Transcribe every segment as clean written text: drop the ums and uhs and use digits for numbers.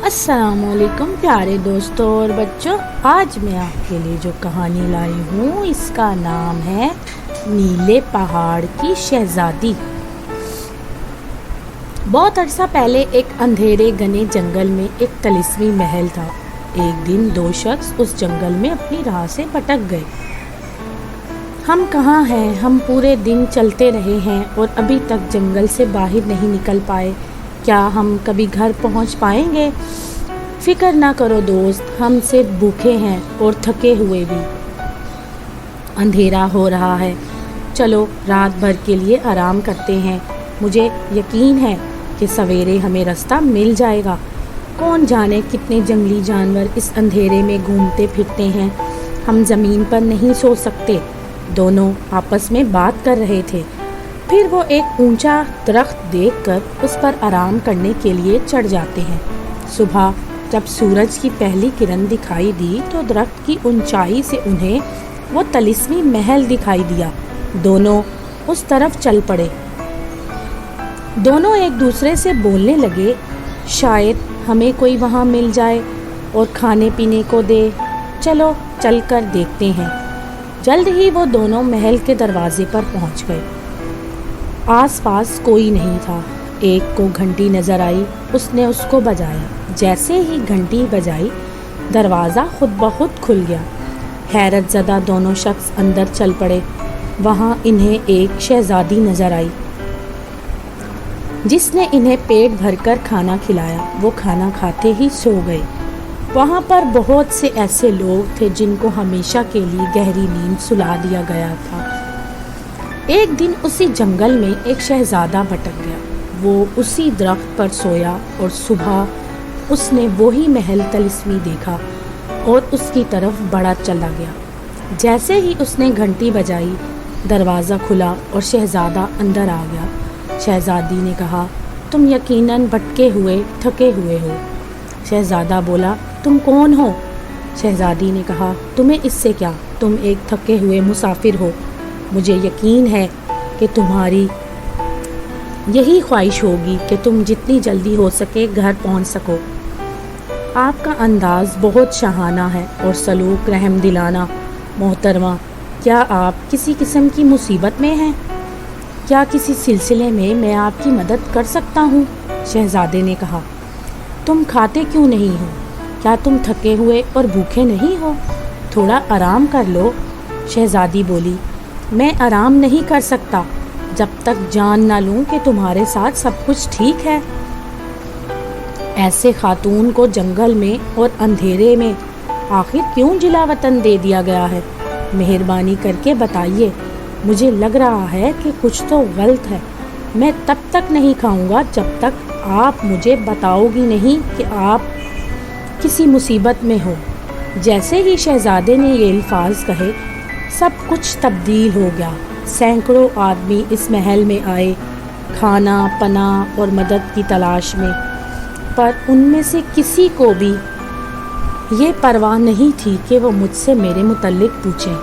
السلام علیکم پیارے دوستوں اور بچوں، آج میں آپ کے لیے جو کہانی لائی ہوں اس کا نام ہے نیلے پہاڑ کی شہزادی۔ بہت عرصہ پہلے ایک اندھیرے گھنے جنگل میں ایک طلسمی محل تھا۔ ایک دن دو شخص اس جنگل میں اپنی راہ سے بھٹک گئے۔ ہم کہاں ہیں؟ ہم پورے دن چلتے رہے ہیں اور ابھی تک جنگل سے باہر نہیں نکل پائے۔ کیا ہم کبھی گھر پہنچ پائیں گے؟ فکر نہ کرو دوست، ہم صرف بھوکے ہیں اور تھکے ہوئے بھی۔ اندھیرا ہو رہا ہے، چلو رات بھر کے لیے آرام کرتے ہیں۔ مجھے یقین ہے کہ سویرے ہمیں راستہ مل جائے گا۔ کون جانے کتنے جنگلی جانور اس اندھیرے میں گھومتے پھرتے ہیں۔ ہم زمین پر نہیں سو سکتے۔ دونوں آپس میں بات کر رہے تھے۔ پھر وہ ایک اونچا درخت دیکھ کر اس پر آرام کرنے کے لیے چڑھ جاتے ہیں۔ صبح جب سورج کی پہلی کرن دکھائی دی تو درخت کی اونچائی سے انہیں وہ طلسمی محل دکھائی دیا۔ دونوں اس طرف چل پڑے۔ دونوں ایک دوسرے سے بولنے لگے، شاید ہمیں کوئی وہاں مل جائے اور کھانے پینے کو دے۔ چلو چل کر دیکھتے ہیں۔ جلد ہی وہ دونوں محل کے دروازے پر پہنچ گئے۔ آس پاس کوئی نہیں تھا۔ ایک کو گھنٹی نظر آئی، اس نے اس کو بجایا۔ جیسے ہی گھنٹی بجائی، دروازہ خود بخود کھل گیا۔ حیرت زدہ دونوں شخص اندر چل پڑے۔ وہاں انہیں ایک شہزادی نظر آئی جس نے انہیں پیٹ بھر کر کھانا کھلایا۔ وہ کھانا کھاتے ہی سو گئے۔ وہاں پر بہت سے ایسے لوگ تھے جن کو ہمیشہ کے لیے گہری نیند سلا دیا گیا تھا۔ ایک دن اسی جنگل میں ایک شہزادہ بھٹک گیا۔ وہ اسی درخت پر سویا اور صبح اس نے وہی محل طلسمی دیکھا اور اس کی طرف بڑھا چلا گیا۔ جیسے ہی اس نے گھنٹی بجائی، دروازہ کھلا اور شہزادہ اندر آ گیا۔ شہزادی نے کہا، تم یقیناً بھٹکے ہوئے تھکے ہوئے ہو۔ شہزادہ بولا، تم کون ہو؟ شہزادی نے کہا، تمہیں اس سے کیا؟ تم ایک تھکے ہوئے مسافر ہو۔ مجھے یقین ہے کہ تمہاری یہی خواہش ہوگی کہ تم جتنی جلدی ہو سکے گھر پہنچ سکو۔ آپ کا انداز بہت شاہانہ ہے اور سلوک رحم دلانہ۔ محترمہ، کیا آپ کسی قسم کی مصیبت میں ہیں؟ کیا کسی سلسلے میں آپ کی مدد کر سکتا ہوں؟ شہزادے نے کہا، تم کھاتے کیوں نہیں ہو؟ کیا تم تھکے ہوئے اور بھوکے نہیں ہو؟ تھوڑا آرام کر لو۔ شہزادی بولی، میں آرام نہیں کر سکتا جب تک جان نہ لوں کہ تمہارے ساتھ سب کچھ ٹھیک ہے۔ ایسے خاتون کو جنگل میں اور اندھیرے میں آخر کیوں جلا وطن دے دیا گیا ہے؟ مہربانی کر کے بتائیے۔ مجھے لگ رہا ہے کہ کچھ تو غلط ہے۔ میں تب تک نہیں کھاؤں گا جب تک آپ مجھے بتاؤ گی نہیں کہ آپ کسی مصیبت میں ہو۔ جیسے ہی شہزادے نے یہ الفاظ کہے، سب کچھ تبدیل ہو گیا۔ سینکڑوں آدمی اس محل میں آئے، کھانا پناہ اور مدد کی تلاش میں، پر ان میں سے کسی کو بھی یہ پرواہ نہیں تھی کہ وہ مجھ سے میرے متعلق پوچھیں۔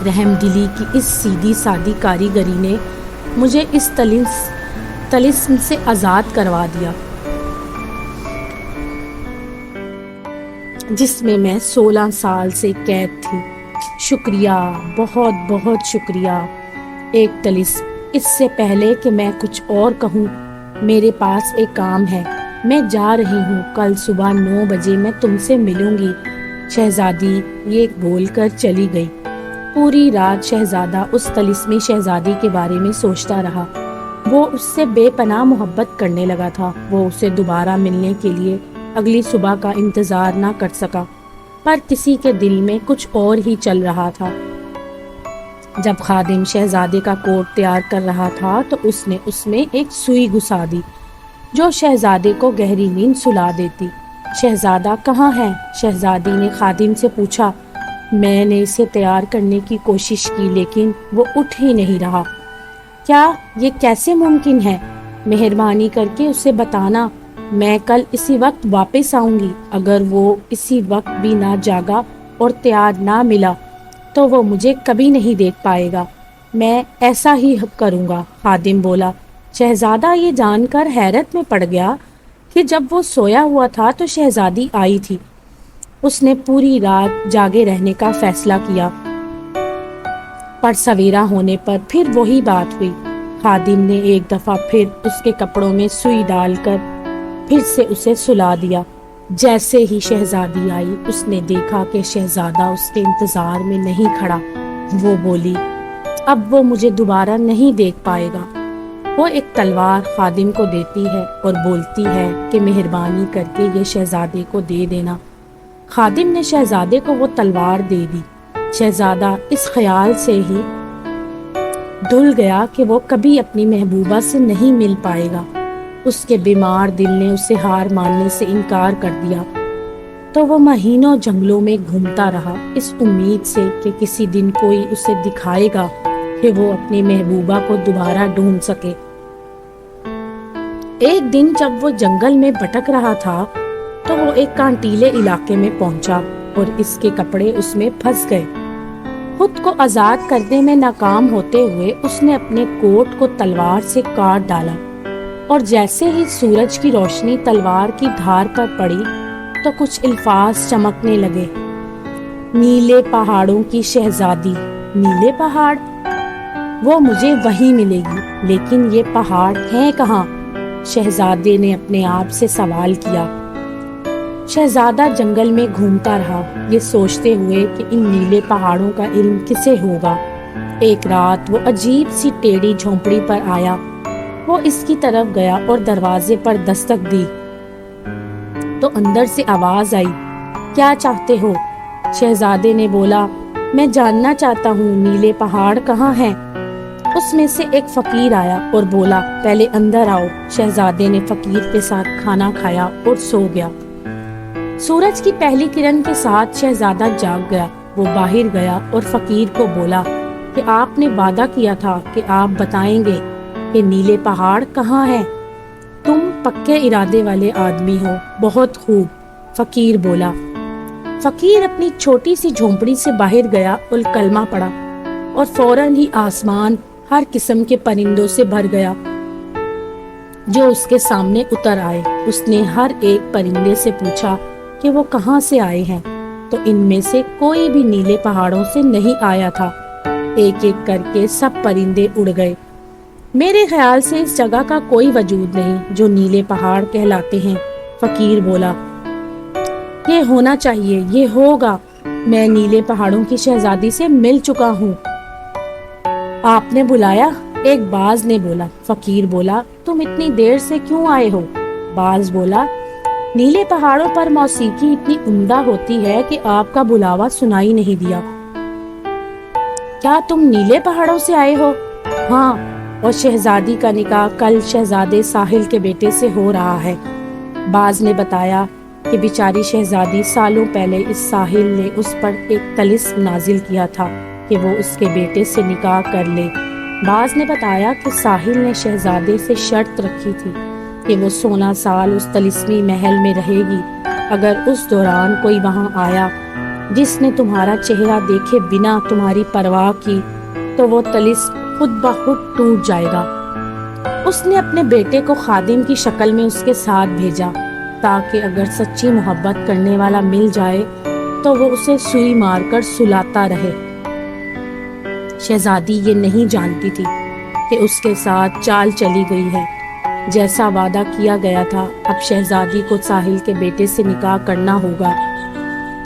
رحم دلی کی اس سیدھی سادی کاریگری نے مجھے اس طلسم سے آزاد کروا دیا جس میں میں 16 سال سے قید تھی۔ شکریہ، بہت بہت شکریہ۔ ایک طلسم، اس سے پہلے کہ میں کچھ اور کہوں، میرے پاس ایک کام ہے۔ میں جا رہی ہوں۔ کل صبح 9 بجے میں تم سے ملوں گی۔ شہزادی یہ بول کر چلی گئی۔ پوری رات شہزادہ اس طلسمی شہزادی کے بارے میں سوچتا رہا۔ وہ اس سے بے پناہ محبت کرنے لگا تھا۔ وہ اسے دوبارہ ملنے کے لیے اگلی صبح کا انتظار نہ کر سکا، پر کسی کے دل میں کچھ اور ہی چل رہا تھا۔ جب خادم شہزادے کا کوٹ تیار کر رہا تھا تو اس نے اس میں ایک سوئی گھسا دی جو شہزادے کو گہری نیند سلا دیتی۔ شہزادہ کہاں ہے؟ شہزادی نے خادم سے پوچھا۔ میں نے اسے تیار کرنے کی کوشش کی لیکن وہ اٹھ ہی نہیں رہا۔ کیا یہ کیسے ممکن ہے؟ مہربانی کر کے اسے بتانا۔ میں کل اسی وقت واپس آؤں گی۔ اگر وہ اسی وقت بھی نہ جاگا اور تیار نہ ملا تو وہ مجھے کبھی نہیں دیکھ پائے گا۔ میں ایسا ہی کروں گا، خادم بولا۔ شہزادہ یہ جان کر حیرت میں پڑ گیا کہ جب وہ سویا ہوا تھا تو شہزادی آئی تھی۔ اس نے پوری رات جاگے رہنے کا فیصلہ کیا، پر سویرا ہونے پر پھر وہی بات ہوئی۔ خادم نے ایک دفعہ پھر اس کے کپڑوں میں سوئی ڈال کر پھر سے اسے سلا دیا۔ جیسے ہی شہزادی آئی اس نے دیکھا کہ شہزادہ اس کے انتظار میں نہیں کھڑا۔ وہ بولی، اب وہ مجھے دوبارہ نہیں دیکھ پائے گا۔ وہ ایک تلوار خادم کو دیتی ہے اور بولتی ہے کہ مہربانی کر کے یہ شہزادے کو دے دینا۔ خادم نے شہزادے کو وہ تلوار دے دی۔ شہزادہ اس خیال سے ہی دھل گیا کہ وہ کبھی اپنی محبوبہ سے نہیں مل پائے گا۔ اس کے بیمار دل نے اسے ہار ماننے سے انکار کر دیا، تو وہ مہینوں جنگلوں میں گھومتا رہا، اس امید سے کہ کسی دن کوئی اسے دکھائے گا کہ وہ اپنی محبوبہ کو دوبارہ ڈھونڈ سکے۔ ایک دن جب وہ جنگل میں بھٹک رہا تھا تو وہ ایک کانٹیلے علاقے میں پہنچا اور اس کے کپڑے اس میں پھنس گئے۔ خود کو آزاد کرنے میں ناکام ہوتے ہوئے اس نے اپنے کوٹ کو تلوار سے کاٹ ڈالا، اور جیسے ہی سورج کی روشنی تلوار کی دھار پر پڑی تو کچھ الفاظ چمکنے لگے۔ نیلے پہاڑوں کی شہزادی۔ نیلے پہاڑ؟ وہ مجھے وہیں ملے گی، لیکن یہ پہاڑ ہیں کہاں؟ شہزادے نے اپنے آپ سے سوال کیا۔ شہزادہ جنگل میں گھومتا رہا، یہ سوچتے ہوئے کہ ان نیلے پہاڑوں کا علم کسے ہوگا۔ ایک رات وہ عجیب سی ٹیڑھی جھونپڑی پر آیا۔ وہ اس کی طرف گیا اور دروازے پر دستک دی تو اندر سے آواز آئی، کیا چاہتے ہو؟ شہزادے نے بولا، میں جاننا چاہتا ہوں نیلے پہاڑ کہاں ہیں۔ اس میں سے ایک فقیر آیا اور بولا، پہلے اندر آؤ۔ شہزادے نے فقیر کے ساتھ کھانا کھایا اور سو گیا۔ سورج کی پہلی کرن کے ساتھ شہزادہ جاگ گیا۔ وہ باہر گیا اور فقیر کو بولا کہ آپ نے وعدہ کیا تھا کہ آپ بتائیں گے کہ نیلے پہاڑ کہاں ہیں۔ تم پکے ارادے والے آدمی ہو، بہت خوب، فقیر بولا۔ فقیر اپنی چھوٹی سی جھونپڑی سے باہر گیا اور کلمہ پڑھا، اور فوراً ہی آسمان ہر قسم کے پرندوں سے بھر گیا جو اس کے سامنے اتر آئے۔ اس نے ہر ایک پرندے سے پوچھا کہ وہ کہاں سے آئے ہیں، تو ان میں سے کوئی بھی نیلے پہاڑوں سے نہیں آیا تھا۔ ایک ایک کر کے سب پرندے اڑ گئے۔ میرے خیال سے اس جگہ کا کوئی وجود نہیں جو نیلے پہاڑ کہلاتے ہیں، فقیر بولا۔ یہ ہونا چاہیے، یہ ہوگا، میں نیلے پہاڑوں کی شہزادی سے مل چکا ہوں۔ آپ نے بلایا؟ ایک باز نے بولا۔ فقیر بولا، تم اتنی دیر سے کیوں آئے ہو؟ باز بولا، نیلے پہاڑوں پر موسیقی اتنی عمدہ ہوتی ہے کہ آپ کا بلاوا سنائی نہیں دیا۔ کیا تم نیلے پہاڑوں سے آئے ہو؟ ہاں، اور شہزادی کا نکاح کل شہزادے ساحل کے بیٹے سے ہو رہا ہے۔ باز نے بتایا کہ بیچاری شہزادی سالوں پہلے اس ساحل نے اس پر ایک طلسم نازل کیا تھا کہ وہ اس کے بیٹے سے نکاح کر لے۔ باز نے بتایا کہ ساحل نے شہزادے سے شرط رکھی تھی کہ وہ 16 سال اس طلسمی محل میں رہے گی۔ اگر اس دوران کوئی وہاں آیا جس نے تمہارا چہرہ دیکھے بنا تمہاری پرواہ کی تو وہ طلسم خود بخود ٹوٹ جائے گا۔ اس نے اپنے بیٹے کو خادم کی شکل میں اس کے ساتھ بھیجا تاکہ اگر سچی محبت کرنے والا مل جائے تو وہ اسے سوئی مار کر سلاتا رہے۔ شہزادی یہ نہیں جانتی تھی کہ اس کے ساتھ چال چلی گئی ہے۔ جیسا وعدہ کیا گیا تھا، اب شہزادی کو ساحل کے بیٹے سے نکاح کرنا ہوگا۔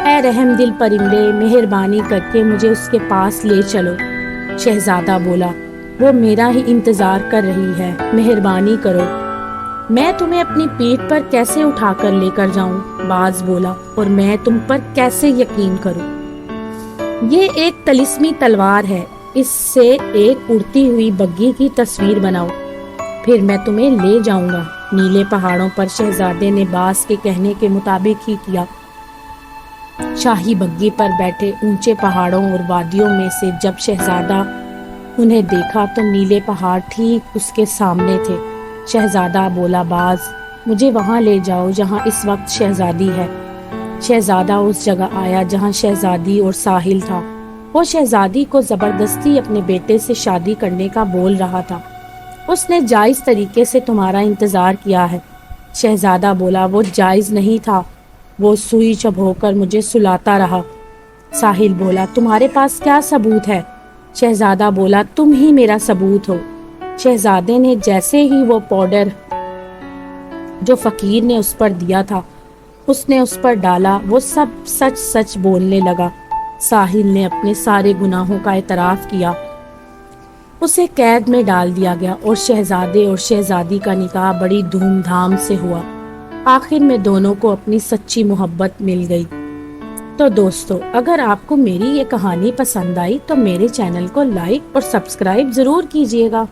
اے رحم دل پرندے، مہربانی کر کے مجھے اس کے پاس لے چلو۔ شہزادہ بولا، وہ میرا ہی انتظار کر رہی ہے، مہربانی کرو۔ میں تمہیں اپنی پیٹھ پر کیسے اٹھا کر لے کر جاؤں؟ باز بولا، اور میں تم پر کیسے یقین کروں؟ یہ ایک طلسمی تلوار ہے، اس سے ایک اڑتی ہوئی بگھی کی تصویر بناؤ، پھر میں تمہیں لے جاؤں گا۔ نیلے پہاڑوں پر شہزادے نے باز کے کہنے کے مطابق ہی کیا۔ شاہی بگھی پر بیٹھے اونچے پہاڑوں اور وادیوں میں سے جب شہزادہ انہیں دیکھا تو نیلے پہاڑ ٹھیک اس کے سامنے تھے۔ شہزادہ بولا، باز مجھے وہاں لے جاؤ جہاں اس وقت شہزادی ہے۔ شہزادہ اس جگہ آیا جہاں شہزادی اور ساحل تھا۔ وہ شہزادی کو زبردستی اپنے بیٹے سے شادی کرنے کا بول رہا تھا۔ اس نے جائز طریقے سے تمہارا انتظار کیا ہے۔ شہزادہ بولا وہ جائز نہیں تھا، وہ سوئی چبھو کر مجھے سلاتا رہا۔ ساحل بولا تمہارے پاس کیا ثبوت ہے؟ شہزادہ بولا تم ہی میرا ثبوت ہو۔ شہزادے نے جیسے ہی وہ پاؤڈر جو فقیر نے اس پر دیا تھا اس نے اس پر ڈالا، وہ سب سچ سچ بولنے لگا۔ ساحل نے اپنے سارے گناہوں کا اعتراف کیا، اسے قید میں ڈال دیا گیا اور شہزادے اور شہزادی کا نکاح بڑی دھوم دھام سے ہوا۔ آخر میں دونوں کو اپنی سچی محبت مل گئی۔ تو دوستو، اگر آپ کو میری یہ کہانی پسند آئی تو میرے چینل کو لائک اور سبسکرائب ضرور کیجیے گا۔